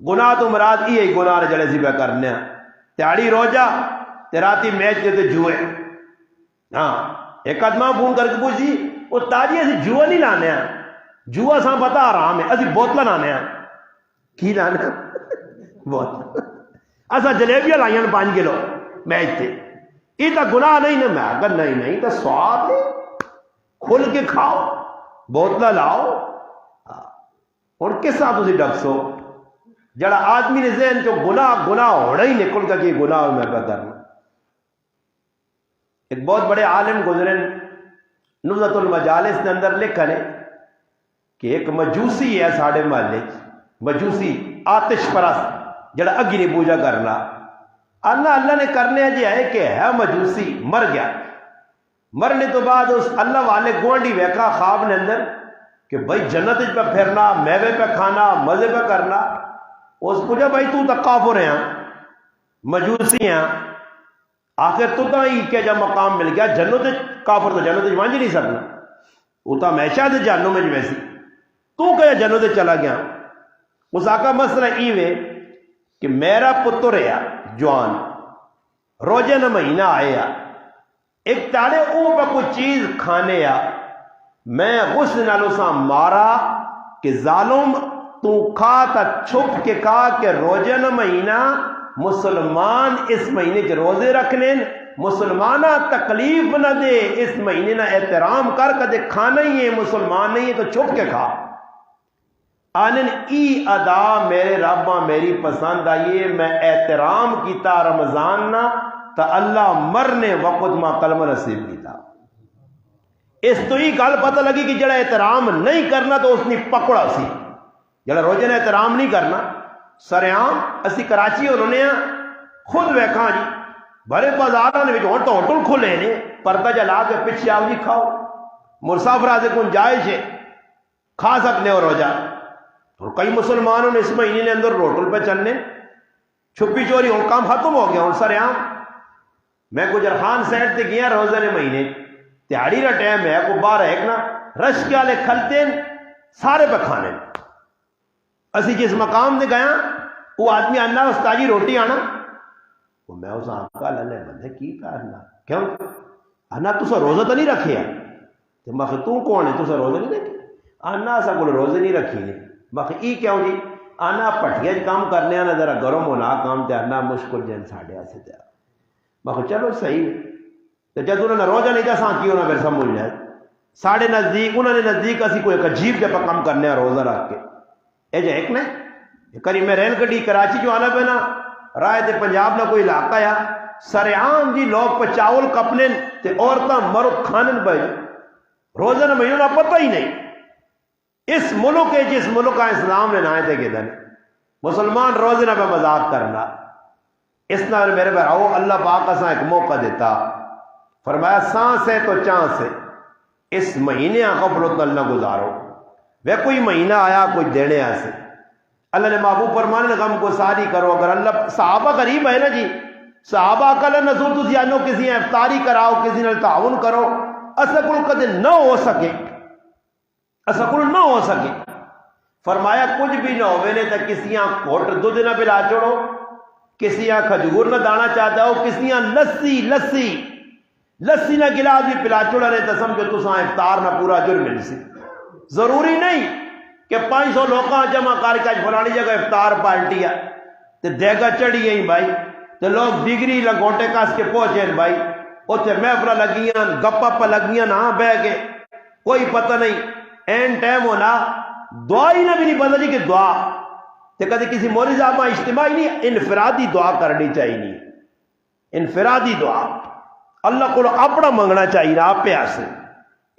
گناہ تو مراد یہ گناہ جڑے سی پہ کرنے تیاری روزہ تے راتی میچ کے جوئے۔ ہاں ایک آدمی فون کر کے پوچھی وہ تاجی اسی جوا نہیں لانے ہیں، جوا ساں پتا آرام ہے، اسی بوتل لانے ہیں، کی لانے بوتل اصا جلیبیاں لائیں 5 کلو میچ تھے، یہ تو گناہ نہیں نا، میں اگر نہیں تو سواد ہے، کھل کے کھاؤ بوتل لاؤ۔ اور کس طرح تھی ڈکسو جڑا آدمی نے ذہن چو گناہ ہونا ہی نکل کا کہ گناہ میں پہ کرنا۔ ایک بہت بڑے عالم گزرے نزہت المجالس کے اندر لکھا ہے کہ ایک مجوسی ہے ساڑھے محلے مجوسی آتش پرست جڑا اگی نہیں پوجا کرنا، اللہ نے کرنے جی ہے کہ ہے مجوسی مر گیا، مرنے تو بعد اس اللہ والے گوانڈی ویکھا خواب نے اندر کہ بھائی جنت پہ پھرنا، میوے پہ کھانا، مزے پہ کرنا، اس پوچھا بھائی تو کافر ہیں مجوسی ہیں، آخر تو ہی کیا جب مقام مل گیا جنت کافر تو جنت مانج نہیں سکنا، وہ تو ہمیشہ سے جانوں میں ویسی تو کہ جنت چلا گیا۔ اس آقا مسئلہ ایوے کہ میرا پتر ہے جوان روزے نہ مہینہ آیا ایک تاڑے او پہ کوئی چیز کھانے میں غسل نالو سا مارا کہ ظالم تو کھا تا چھپ کے کھا کہ روزے نہ مہینہ مسلمان اس مہینے کے روزے رکھنے مسلمانہ تکلیف نہ دے، اس مہینے نہ احترام کر کے کھانا ہی ہے مسلمان نہیں ہے تو چھپ کے کھا۔ آنن ای ادا میرے ربا میری پسند آئیے، میں احترام کیتا رمضان نہ تا اللہ مرنے وقت ما کلمہ نصیب کیتا۔ اس تو ہی گل پتہ لگی کہ جڑا احترام نہیں کرنا تو اس نے پکڑا سی، جڑا روزے نے احترام نہیں کرنا سریام اسی کراچی انہوں نے خود ویکھاں جی بڑے بازاراں نے ہوں تو ہوٹل کھلے نے پردہ جلا کے پیچھے آؤ جی کھاؤ، مسافرہ سے گنجائش ہے کھا سکتے ہو روزہ۔ اور کئی مسلمانوں نے اس مہینے کے اندر ہوٹل پہ چلنے چھپی چوری ہوں کام ختم ہو گیا ہوں سریام۔ میں گجر خان سائڈ سے گیا روزے نے مہینے تیاری کا ٹائم ہے کو باہر ایک نا رش کے والے کھلتے سارے پہ کھانے، اسی جس مقام سے گیا وہ آدمی آنا استاجی روٹی آنا میں اس آقا لے بندے کی کرنا کیوں آنا تو روزہ تو نہیں رکھے تو میں تو کون ہے تو روزہ نہیں رکھے آنا ایسا کو روزے نہیں رکھی نے میں ای کیوں جی آنا پٹھیا کام کرنے آنا ذرا گرم ہونا کام تے آنا مشکل جن ساڑھے سے تیار میں چلو صحیح تو جب انہوں نے روزہ نہیں جیسا کی انہوں نے پھر سمجھ جائے ساڑھے نزدیک انہوں نے نزدیک اسی کوئی ایک عجیب جب کام کرنے روزہ رکھ کے اے جے ایک نہیں کری میں ریل گڈی کراچی جو آنا پہ نا رائے تے پنجاب نہ کوئی علاقہ یا سریعام جی لوگ پہ چاول کپنے تے عورتاں مرد کھانن پہ روزہ نہ مہینہ پتہ ہی نہیں اس ملک کے جس ملک کا اسلام نے نائے تھے کہ دن مسلمان روزے نہ پہ مذاق کرنا اس نہ میرے پہ آؤ اللہ پاک اساں ایک موقع دیتا فرمایا سانس ہے تو چانس ہے اس مہینے غفلت نہ گزارو وہ کوئی مہینہ آیا کوئی دینے ایسے اللہ نے محبوب فرمانے غم کو ساری کرو اگر اللہ صحابہ قریب ہے نا جی صحابہ کل نسول تسی آنو کسی افطاری کراؤ کسی نے تعاون کرو اسا کل کدے نہ ہو سکے اسا کل نہ ہو سکے فرمایا کچھ بھی نہ ہوئے نے تو کسیاں کوٹ دودھ نہ پلا چھوڑو کسیاں کھجور نہ دانا چاہتا ہو کسیاں لسی نہ گلاس بھی پلا چھوڑا نے تو سمجھو تساں افطار نہ پورا جرم مل سی ضروری نہیں کہ 500 لوگاں جمع کر کے فلانی جگہ افطار پارٹی ہے تو دیگا چڑھی گئی بھائی تو لوگ ڈگری لنگوٹے کس کے پہنچے بھائی اتنے محفل لگیاں گپا پا لگیاں نہ بہ کے کوئی پتہ نہیں این ٹائم ہونا دعا ہی نہ بھی نہیں پتا جی کہ دعا تو کدی کسی مولوی صاحب اجتماعی نہیں انفرادی دعا کرنی چاہیے نہیں انفرادی دعا اللہ کو اپنا منگنا چاہیے نا آپ پہ آسے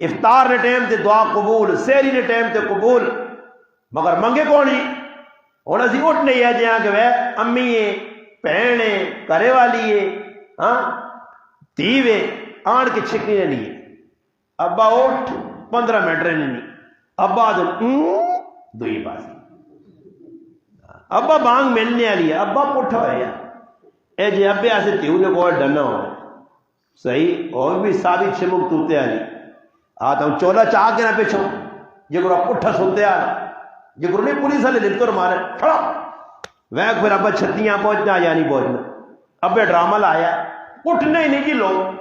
افطار نے ٹائم تے دعا قبول سحری نے ٹائم تے قبول مگر منگے کون جی ہوں اسی اٹھ نہیں ہے جہاں کہ وہ امی ہے بہن ہے گھر والی ہے ہاں دھی وے آن کے چھکنی نے نہیں ابا اٹھ 15 منٹ رہنے نہیں ابا دوئی پاس ابا بانگ ملنے والی ہے ابا پٹھا ہویا اے جی ابے ایسے تیو نے کوئی ڈنا ہو صحیح اور بھی سادی چمک توتے والی آتا ہوں چولا چاہ کے نہ پیچھو یہ گرا پٹھا سنتے آ یہ گرو نہیں پولیس والے دل تو مارے کھڑا وہ پھر ابا چھتیاں پہنچنا یا نہیں پہنچنا ابے ڈرامہ لایا اٹھنے ہی نہیں جی لوگ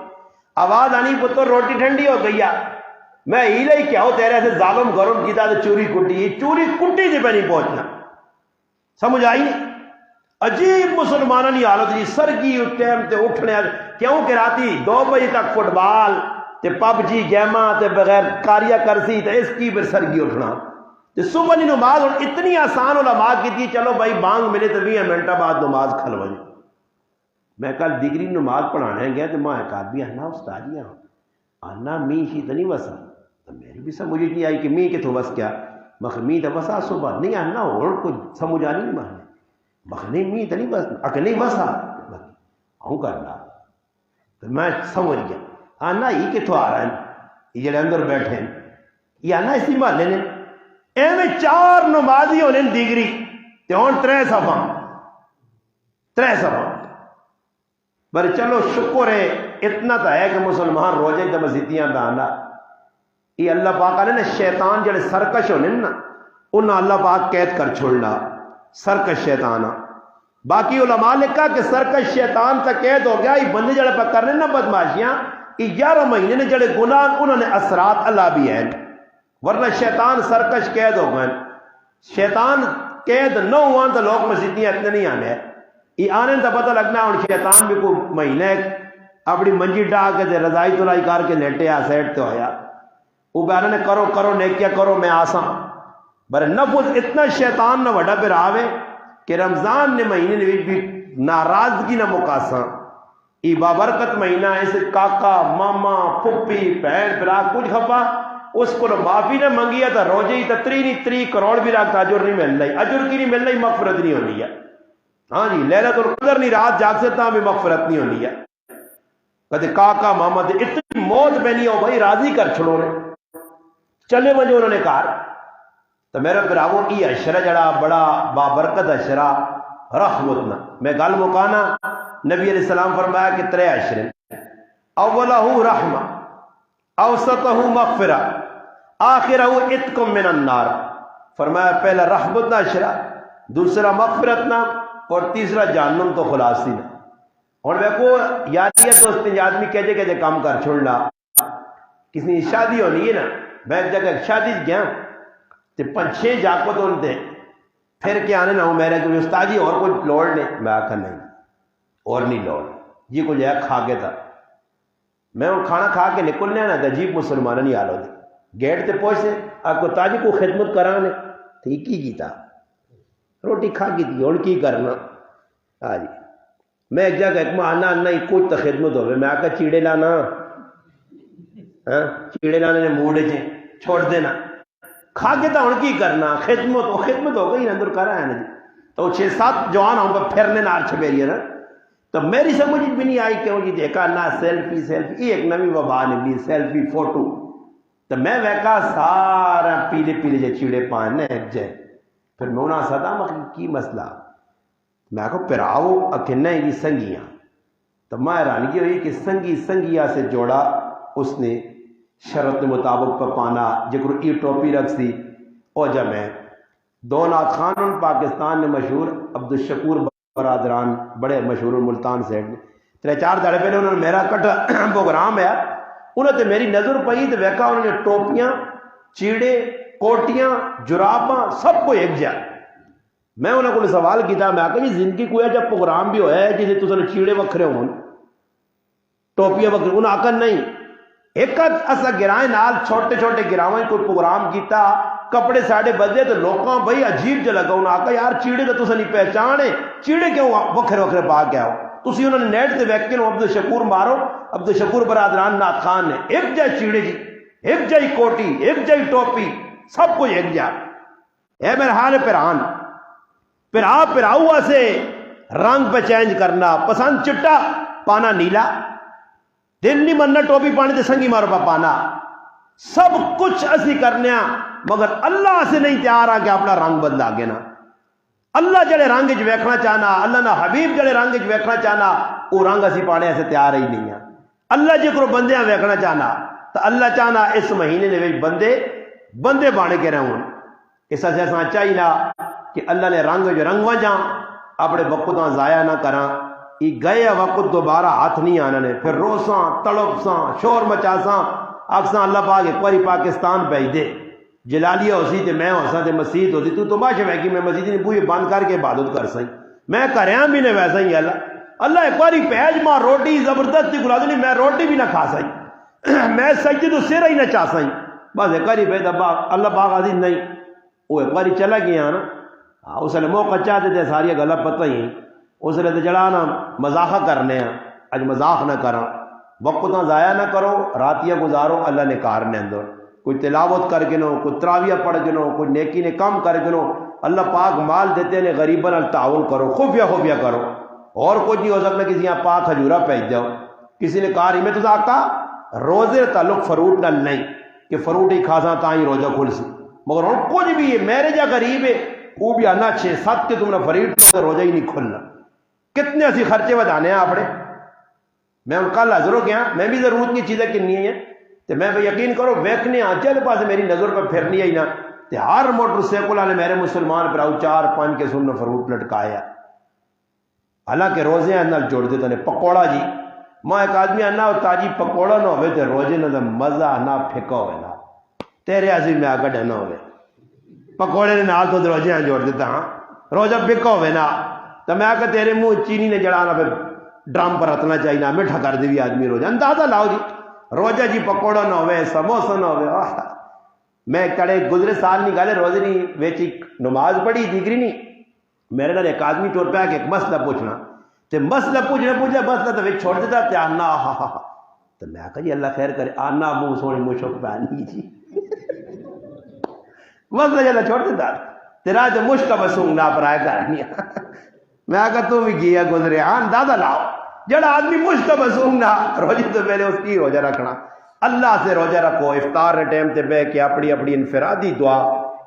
آواز آنی پتر روٹی ٹھنڈی ہو گئی میں ہی لئی کیا ہو تیرے سے ظالم گرم کیتا تو چوری کٹی سے پہ نہیں پہنچنا سمجھ آئی عجیب مسلمانوں کی حالت جی سر کی ٹائم تے اٹھنے کیوں کہ راتی 2 بجے تک فٹ بال تے پب جی گیما تے بغیر کاریا کرسی تے اس کی پھر سرگی اٹھنا تے صبح کی نماز اور اتنی آسان علماء کی تھی چلو بھائی بانگ ملے تو 20 منٹ بعد نماز کھلو جی میں کل ڈگری نماز پڑھانے گیا تو میں کہا بھی آنا استاد جی آنا می ہی تو نہیں وسا تو میری بھی سمجھ نہیں آئی کہ می کتوں وس کیا مخمی تو وسا صبح نہیں آنا اور کچھ سمجھ آ نہیں مانے مخنی می تو نہیں بس اکلی وسا ہوں کرنا تو میں سمجھ گیا آنا ہی کتوں آ رہا ہے یہ جڑے اندر بیٹھے ہیں یہ آنا اسی محلے نے ایویں 4 نمازی ہونے ڈگری تے ہوں 3 صفحہ پر چلو شکر ہے اتنا تو ہے کہ مسلمان روزے تو مسیتیاں دانا یہ اللہ پاک نے شیطان جڑے سرکش ہونے نا انہاں اللہ پاک قید کر چھوڑنا سرکش شیطان باقی علماء نے کہا کہ سرکش شیطان تک قید ہو گیا یہ بندے جڑے پہ کرنے نا بدماشیاں 11 مہینے نے جڑے گناہ انہوں نے اثرات اللہ بھی ہیں ورنہ شیطان سرکش قید ہو گئے شیطان قید نہ ہوا تو لوگ مسیتیاں اتنے نہیں آنے یہ آنے تو پتہ لگنا ہوں شیطان بھی کوئی مہینے اپنی منجی ڈا کے رضائی تلائی کر کے لیٹے آ سیٹ تو ہویا وہ بیانے نے کرو نیکیا کرو میں آساں بر نفس اتنا شیطان نہ وڈا پھر آوے کہ رمضان نے مہینے نے بھی ناراضگی نہ مکاساں ای بابرکت مہینہ ایسے کاکا ماما پھپھی بہن برا کچھ کھپا اس کو معافی نے منگیا تھا روزے ہی تتری نہیں 3 کروڑ بھی رکھتا اجر نہیں مل رہی اجر کی نہیں مل رہی مغفرت نہیں ہونی ہے ہاں جی لیلۃ القدر نہیں رات جاگ سکتا بھی مغفرت نہیں ہونی ہے کہتے کاکا ماما دے اتنی موت بنی ہو بھائی راضی کر چھوڑو نے چلے وجہ انہوں نے کہا تو میرا براو ای اشرا جڑا بڑا بابرکت اشرا رحمتنا میں گل مکانا نبی علیہ السلام فرمایا کہ 3 اشرے اولہ رحمہ اوسطہ مغفرہ آخرہ اتق من النار فرمایا پہلا رحمتنا اشرا دوسرا مغفرتنا اور تیسرا جہنم تو خلاصی نا اور دیکھو یادیت دوستی آدمی کہتے کام کر چھوڑنا کسی شادی ہونی ہے نا میں ایک جگہ شادی گیا تو 5-6 جاکو تو ان تھے پھر کیا آنے نہ ہوں میرے کہ استاد جی اور کوئی لوڑ نہیں میں آخر نہیں اور نہیں لوڑ جی کچھ ہے کھا کے تھا میں وہ کھانا کھا کے نکلنے نا عجیب مسلمان نہیں حال ہوتی گیٹ تے پہنچے آپ کو تاجی کو خدمت کرانے ٹھیک ہی کی تھا روٹی کھا کی تھی اور کی کرنا ہاں جی میں ایک جگہ ایک آنا آنا کچھ تو خدمت ہوئے میں آ کر چیڑے لانا ہاں چیڑے لانے نے موڑے چے چھوڑ دینا کھا کے تو ہوں کی کرنا خدمت ہو گئی اندر کرا ہے نا جی تو 6-7 جوان ہوں گا پھرنے نار چھپیری ہے نا تو میری سمجھ بھی نہیں آئی کہ وہ جی دیکھا نہ سیلفی یہ ایک نوی وبا نکلی سیلفی فوٹو تو میں ویکا سارا پیلے جے چیڑے پانے جے پھر میں انہاں سدا مخلی کی مسئلہ میں کہا پھر آؤ اکھنے ہی سنگیاں تو میں حیرانگی ہوئی کہ سنگی سنگیا سے جوڑا اس نے شرط مطابق پپانا جکر ای ٹوپی رکھ سی او جب میں دو نات خان پاکستان میں مشہور عبدالشکور برادران بڑے مشہور ملتان سیٹ نے 3-4 دڑے پہلے انہوں نے میرا کٹا پروگرام ہے انہوں نے میری نظر پئی تو ویکھا انہوں نے ٹوپیاں چیڑے کوٹیاں جراباں سب کو ایک جا میں انہوں کو سوال کیا میں آخر جی زندگی کوئی جب پروگرام بھی ہوا ہے جسے تصے چیڑے وکھرے ہون ٹوپیاں وکھرے انہوں آخر نہیں ایک اصا گرائیں نال چھوٹے چھوٹے گراواں کوئی پروگرام کیتا کپڑے ساڑے بدلے تو لوگوں بھائی عجیب جہ لگا انہوں آخر یار چیڑے تو تصے نہیں پہچانے چیڑے کیوں وکھرے وکھرے پا کے آؤ تسی انہوں نے نیٹ سے ویک کے عبدالشکور مارو عبدالشکور برادران نات خان نے ایک جائے چیڑے جی ایک جائی کوٹی ایک جائی ٹوپی سب کچھ ایک جا اے میرے حال پران پراؤا سے رنگ پہ چینج کرنا پسند چٹا پانا نیلا دل نہیں مننا ٹوپی پانے تے سنگی مارو پا پانا سب کچھ اسی کرنے مگر اللہ سے نہیں تیار آ کہ اپنا رنگ بدلا گے نا اللہ جڑے رنگ چ ویکھنا چاہنا اللہ نہ حبیب جڑے رنگ چ ویکھنا چاہنا وہ رنگ اسی پانے ایسے تیار ہی نہیں ہیں اللہ جے کو بندیاں ویکھنا چاہنا تو اللہ چاہنا اس مہینے دے بندے بانے کے رہون اس سے ایسا چاہیے کہ اللہ نے رنگ وجاں اپنے وقتاں ضائع نہ کراں یہ گئے وقت دوبارہ ہاتھ نہیں آنا نے پھر روساں تڑپساں شور مچاساں آکساں اللہ پاک ایک باری پاکستان بھیج دے جلالیہ ہو سی تے میں ہو سا تے مسجد ہوتی تو تماشا ہے کہ میں مسجد نے پوری بند کر کے عبادت کر سائیں میں کریاں بھی نے ویسا ہی اللہ ایک باری پیج ماں روٹی زبردستی گلا دیں میں روٹی بھی نہ کھا سائیں میں سجدے تو سر ہی نہ چاہ سائیں بس ایک باری بھائی دبا اللہ پاک آدھی نہیں وہ ایک باری چلا گیا نا اس نے موقع چاہتے تھے ساری گلا پتہ ہی اس نے تو جڑا نا مزاح کرنے ہیں اج مزاح نہ کرا وقتاں ضائع نہ کرو راتیاں گزارو اللہ نے کار نے اندر کوئی تلاوت کر کے نو کوئی تراویہ پڑھ کے نو کوئی نیکی نے کام کر کے نو اللہ پاک مال دیتے نے غریباں نال تعاون کرو خفیہ کرو اور کچھ نہیں ہو سکتا کسی یہاں پاک کھجورا پہنچ جاؤ کسی نے کہا میں تو آقا روزے تعلق فروٹ نال نہیں کہ فروٹ ہی کھاساں تا ہی روزہ کھل سی مگر ہوں کچھ بھی ہے میرے جا غریب ہے وہ بھی آنا 6-7 کے تم نے فریٹ روزہ ہی نہیں کھلنا کتنے اسی خرچے بدانے ہیں اپنے میں ان کل حضر ہو گیا میں بھی ضرورت کی چیزیں کنی ہیں تو میں یقین کرو ویکھنے چل پاس میری نظر پہ پھرنی آئی نا تو ہر موٹر سائیکل والے میرے مسلمان پراؤ 4-5 کے سن فروٹ لٹکایا حالانکہ روزے اندر جوڑ دیتے ہیں پکوڑا جی میں ایک آدمی آنا تاجی پکوڑا نہ ہوئے تو روزے نہ مزہ نہ پھکا ہوئے نا تیرے عزیز میں آگا ڈھنا ہوئے پکوڑے نے نال تو روزے جوڑ دیتا ہاں روزہ پھکا ہوئے نا تو میں آگا تیرے منہ چینی نے جڑانا پھر ڈرام پر رتنا چاہیے نا میٹھا کر دے بھی آدمی روزہ اندازہ لاؤ جی روزہ جی پکوڑا نہ ہوئے سموسا نہ ہوئے میں کڑے گزرے سال نہیں گالے روزے نہیں ویچی نماز پڑھی دیگری نہیں میرے نال ایک آدمی ٹور پہ کہ ایک مسئلہ پوچھنا تے مسئلہ پوچھنا مسئلہ تو چھوڑ دیتا تے آنا تو میں کہا جی اللہ خیر کرے آنا منہ سونی منہ شوق پہنی جی مسئلہ جلا چھوڑ دیتا تیرا جو مشکا بسوں نہ پرائے کرنی میں کہا تو بھی گیا گزرے اندازہ لاؤ جڑا آدمی مشکا بسوں نہ روزی تو پہلے اس کی روزہ رکھنا اللہ سے روزہ رکھو افطار کے ٹائم تے بہ کے اپنی انفرادی دعا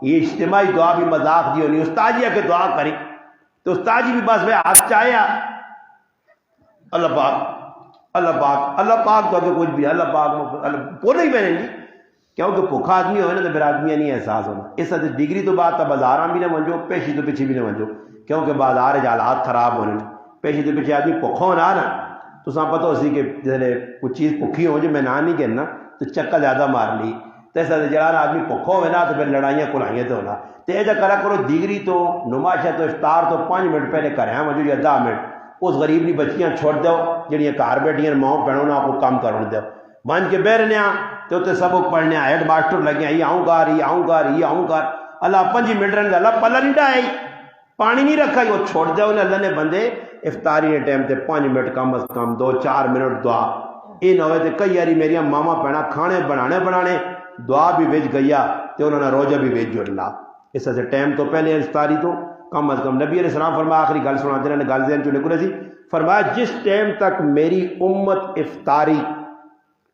یہ اجتماعی دعا بھی مذاق دی ہونی استاجیہ کے دعا کری تو استاجی بھی بس میں ہاتھ چاہیا اللہ پاک تو کہ کچھ بھی اللہ پاک بولے ہی میں نہیں کیونکہ بھوکا آدمی ہوئے نا تو پھر آدمی نہیں احساس ہونا اس سے ڈگری تو بات ہے بازاراں بھی نہ منجو پیشی تو پیچھے بھی نہ منجو کیونکہ بازار حالات خراب ہونے پیشی تو پیچھے آدمی بھوکا ہونا نا تو سب پتہ ہو سی کہ جیسے کچھ چیز بھوکی ہو جو میں نہ نہیں کہنا تو چکا زیادہ مار لی تو ایسا جڑا آدمی بھوکا ہوئے نا تو پھر لڑائیاں کلائیاں تو ہونا تو ایسا کرا کرو دیگری تو نمائش ہے تو افطار تو 5 منٹ پہلے کریں مجھے یا 10 منٹ اس غریب نی بچیاں چھوڑ دو جڑیاں گھر بیٹھیاں ماؤں بہنوں نہ کو کام کرنے دو بن کے بہ رہے تو اتنے سبق پڑھنے ہیڈ ماسٹر لگے یہ آؤں گار اللہ 5 منٹ رہنے اللہ پلا نہیں ڈائی پانی نہیں رکھا وہ چھوڑ دو اللہ نے بندے افطاری کے ٹائم تے 5 منٹ کم از کم 2-4 منٹ دعا یہ نہ ہوئے تو کئی باری میرا ماما بہنا کھانے بنانے دعا بھی بھیج گیا تو انہوں نے روزہ بھی بھیج جڑنا اس سے ٹائم تو پہلے افطاری تو کم از کم نبی علیہ السلام فرمایا آخری گل سنا دینا نے گل ذہن چ نکلے سی فرمایا جس ٹائم تک میری امت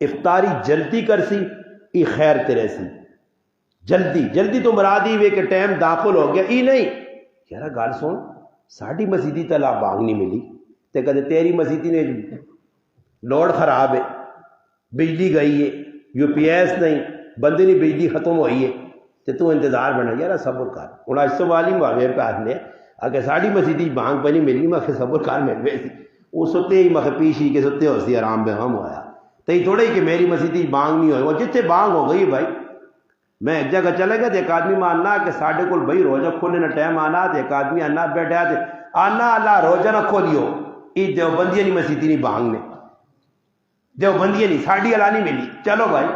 افطاری جلدی کر سی ای خیر تیرے سی جلدی تو مرادی وے کہ ٹائم داخل ہو گیا ای نہیں یار گل سن ساڑی مسیدی تلا بانگ نہیں ملی تے کدے تیری مسیدی نے لوڈ خراب ہے، بجلی گئی ہے، یو پی ایس نہیں، بندے نہیں بجلی ختم ہوئی ہے، تو انتظار بنا یار صبر کر ہوں اج تو والی معاویہ پہ آدھنے اگر ساڑی مسیدی بانگ پہ نہیں ملی میں صبر کر مل پہ سی وہ ستے ہی مکھ پیشی کے ستے ہو سی آرام بے ہم ہوا تو یہ تھوڑے ہی کہ میری مسیدی بانگ نہیں ہوئی وہ جتنے بانگ ہو گئی بھائی میں ایک جگہ چلے گیا تو ایک آدمی ماننا کہ ساڑھے کو بھائی روزہ کھولنے نہ ٹائم آنا تو ایک آدمی آنا بیٹھا تھے آنا اللہ روزہ نہ کھولیو یہ دیوبندیاں نہیں مسیدی نہیں بانگ نے دیوبندیاں نہیں ساڑھی اللہ نہیں ملی چلو بھائی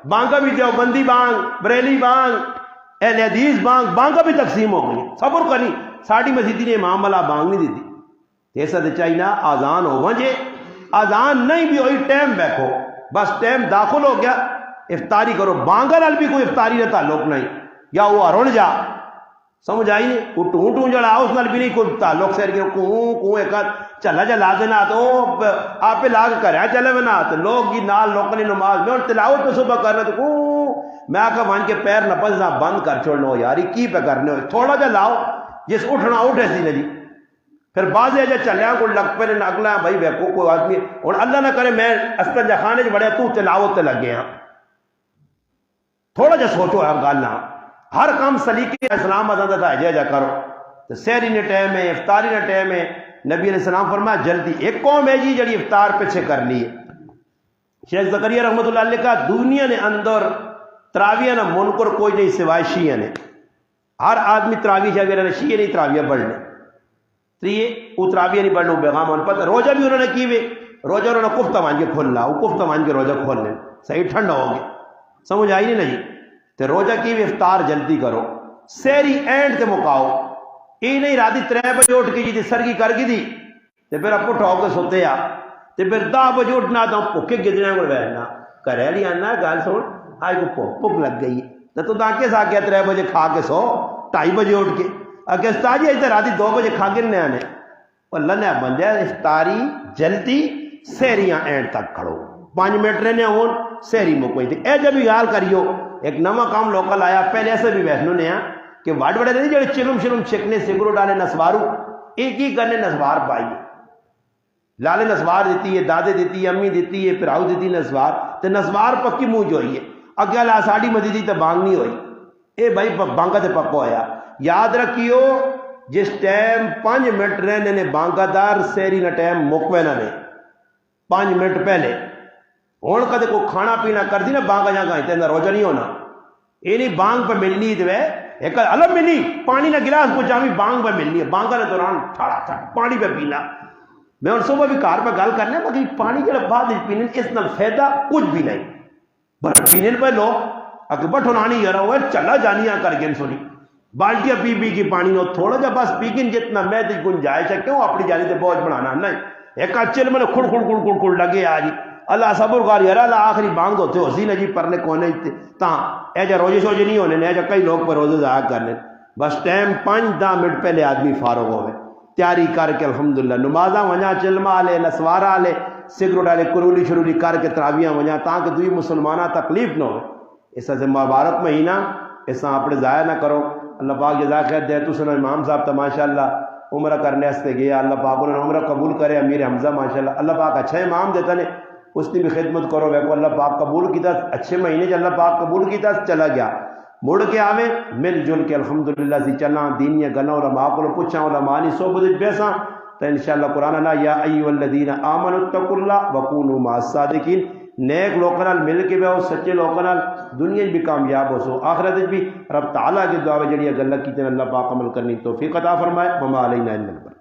بانگا بھی دیوبندی بانگ بریلی بانگ اہل حدیث بانگ بانگا بھی تقسیم ہو گئی صبر کرنی ساڑھی مسیدی نے امام والا بانگ نہیں دیتی ایسا تو چاہیے نا آزان ہو وجے آزان نہیں بھی ہوئی ٹائم بیکھو بس ٹائم داخل ہو گیا افطاری کرو بانگا نال بھی کوئی افطاری کا تعلق نہیں یا وہ ارون جا سمجھ آئی نہیں وہ ٹوں ٹوں جڑا اس نال بھی نہیں کوئی تعلق سیر کے کو ایک چلا جا لا دینا تو آپ لاگ کرا چلے بنا تو لوگ یہ نال لوکلی نماز میں اور تلاوت پہ صبح کرنا تو میں آکا مان کے پیر نہ پسنا بند کر چھوڑنا ہو یاری کی پہ کرنے ہو تھوڑا جا لاؤ جس اٹھنا اٹھے سی نا جی پھر بعض جا چلیا کو لگ پہ نگلا بھائی ویکو کوئی آدمی اور اللہ نہ کرے میں اسکر جا خانے بڑے تو تلاوت تے لگ گیا تھوڑا جا سوچو ہے گل نہ ہر کام سلیقے اسلام ازاں دا ہے جا کرو تو سحری نے ٹائم ہے افطاری نے ٹائم ہے نبی علیہ السلام فرمایا جلدی ایک قوم ہے جی جڑی افطار پیچھے کر لی شیخ زکریا رحمۃ اللہ علیہ کا دنیا نے اندر تراویہ نہ منکر کوئی نہیں سوائے شیعہ نے ہر آدمی تراویہ شاہ نے شیعہ نہیں تراویہ پڑھنے تو یہ وہ تراویہ نہیں پڑھنے بیغام ان پتہ روزہ بھی انہوں نے کیوے روزہ انہوں نے کفتہ مان کے کھولنا وہ کفتہ مان کے روزہ کھول لیں صحیح ٹھنڈا ہو گیا سمجھ آئی نہیں نا جی تو روزہ کیوے افطار جلدی کرو سحری اینڈ تے مکاؤ یہ نہیں راتی 3 بجے اٹھ کے جی سرگی کر گئی تھی تو پھر آپ اٹھاؤ کے سوتے آ تو پھر 10 بجے اٹھنا تو پکے گدنے کو بہنا کرے لی آنا گل سن آج کو پک لگ گئی تو کے سا کیا 3 بجے کھا کے سو 2:30 بجے اٹھ کے اگر استاد جی ایسے راتی 2 بجے کھا کے نہیں آنے اللہ نے بن جائے افطاری جلدی سحریاں اینڈ تک کھڑو 5 منٹ رہنے ہون سحری مکوئی تھی اے جب بھی گال کریو ایک نواں کام لوکل آیا پہلے ایسے بھی بیٹھنو نے کہ واٹ بڑے نہیں جڑے چلم شلم چھکنے سگرو ڈالے نسوارو ایک ہی کرنے نسوار پائیے لالے نسوار دیتی ہے دادے دیتی ہے امی دیتی ہے پھراؤ دیتی نسوار تو نسوار پکی منہ جو ہوئی ہے اگیا لا ساڑی مدیدی تو بانگ نہیں ہوئی اے بھائی بانگا تے پکا ہویا یاد رکھیو جس ٹائم 5 منٹ رہنے نے بانگا دار سیری نہ ٹائم مکوے نہ نے 5 منٹ پہلے ہون کدے کو کھانا پینا کر دی نا بانگا جہاں کہیں تیندہ روجہ نہیں ہونا یہ نہیں بانگ پہ ملنی تو ایک علم ملی پانی نہ گلاس کو چاہیے بانگ پہ ملنی ہے بانگا نے دوران ٹھاڑا تھا پانی پہ پینا میں ان صبح بھی کار پہ گل کرنے مگر پانی جڑا بعد پینے اس نال فائدہ کچھ بھی نہیں بٹ پینے پہ لو اگر بٹھو نانی یارا ہوئے چلا جانیاں کر گئے سونی بالٹیاں پی پی کی پانی ہو تھوڑا جا بس پی گن جتنا میں دی گنجائش ہے کیوں اپنی جانی تے بوجھ بنانا نہیں ایک چل میں کھڑ کھڑ کھڑ کھڑ کھڑ لگے آج اللہ صبر کر یار اللہ آخری بانگ ہوتے ہو سی نا جی پرنے کونے تاں اے جا روزے سوجے نہیں ہونے نے جا کئی لوگ پر روزے ضائع کرنے بس ٹائم 5-10 منٹ پہلے آدمی فارغ ہوئے تیاری کر کے الحمدللہ نمازاں ونجا چلما لے نسوارا لے سگرٹ والے کرولی شرولی کر کے تراویاں ونجا تاکہ دوئی مسلمانہ تکلیف نہ ہوئے اس سے مبارک مہینہ اس اپنے ضائع نہ کرو اللہ پاک جزا خیر دے تو سنا امام صاحب تو ماشاءاللہ عمرہ کرنے استے گیا اللہ پاک انہوں نے عمرہ قبول کرے امیر حمزہ ماشاءاللہ اللہ پاک اچھا امام دیتا نے اس نے بھی خدمت کرو ویکو اللہ پاک قبول کیتا اچھے مہینے جو اللہ پاک قبول کیتا چلا گیا مڑ کے آوے مل جل کے الحمدللہ سی چلاں دینیاں گلاں علماء کو پوچھاں علماء نی صحبت بیساں تو انشاءاللہ قرآن اللہ یا ایھا الذین آمنوا اتقوا اللہ وکونوا مع الصادقین نیک لوگوں نال مل کے بیاؤ سچے لوگوں نال دنیا بھی کامیاب ہو سو آخرت بھی رب تعالیٰ کی دعا جڑی گلاں کیتے اللہ پاک عمل کرنی توفیق عطا فرمائے وما علینا الا البلاغ